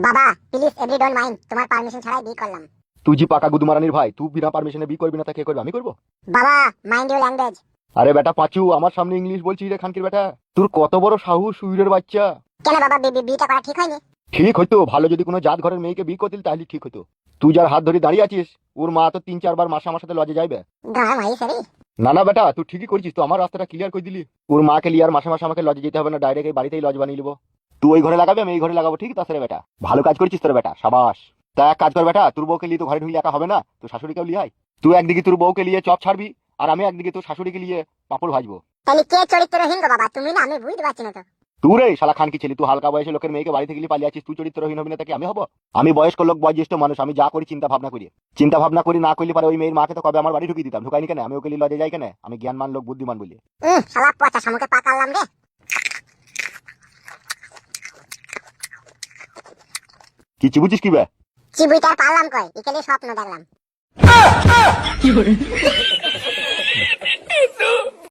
বাবা please every don't mind, তোমার permission ছাড়াই বিয়ে করলাম। তুই জি পাকা গুদমারানির ভাই, তুই বিনা পারমিশনে বিয়ে করবি না তা কে করবে? আমি করবো? বাবা মাইন্ড ইউর ল্যাঙ্গুয়েজ। আরে বেটা পাঁচু, আমার সামনে ইংলিশ বলছিস রে খানকির বেটা? তোর কত বড় সাহস সুইরের বাচ্চা! কেন বাবা বিয়েটা করা ঠিক হয়নি? ঠিক হইতো, ভালো যদি কোনো জাত ঘরের মেয়েকে বিয়ে করতিল তাহলে ঠিক হইতো। তুই যার হাত ধরে দাঁড়িয়ে আছিস, ওর মা তো 3-4 বার মাসে আমার সাথে লজে যাইবে। গাঁ মাই সারি। না না বেটা, তুই ঠিকই করছিস, তো আমার রাস্তাটা ক্লিয়ার করে দিলি। ওর মাকে লিয়ে আর মাসে মাসে আমাকে লজে যেতে হবে না, ডাইরেক্ট এই বাড়িতেই লজ বানিয়ে নিবো। তুই ওই ঘরে লাগাবি, আমি এই ঘরে লাগাবো, ঠিক আছে রে বেটা? ভালো কাজ করছিস তোর বেটা, সাবাস। তা এক কাজ কর বেটা, তোর বউকে লিয়ে তো ঘরে ঢুকলে একা হবে না, তোর শাশুড়িকেও লিয়ে আয়। তুই একদিকে তোর বউকে লিয়ে চপ ছাড়বি, আর আমি একদিকে তোর শাশুড়িকে লিয়ে পাপড় ভাজবো। তাহলে কে চরিত্রহীন গো বাবা, তুমি না? আমি বুঝতে পারছি না তো। তুই রে শালা খান কি ছেলে, তুই হালকা বয়সে লোকের মেয়েকে বাড়ি থেকে পালিয়ে আছিস, তুই চরিত্রহীন হবি না তাকে আমি হবো? আমি বয়স্ক লোক, বয়োজ্যেষ্ঠ মানুষ, আমি যা করি চিন্তা ভাবনা করি না করলে পারে ওই মেয়ের মাকে তো কবে আমার বাড়ি ঢুকিয়ে দিতাম, ঢুকাইনি কেন? আমি ওকে লজে যাই কেন? আমি জ্ঞানমান লোক, বুদ্ধিমান বলি। শালা পচা শামুকে পাকালাম রে। কি চিবুচিস কি বে? চিবুইটা পারলাম কই, এখানে স্বপ্ন দেখলাম।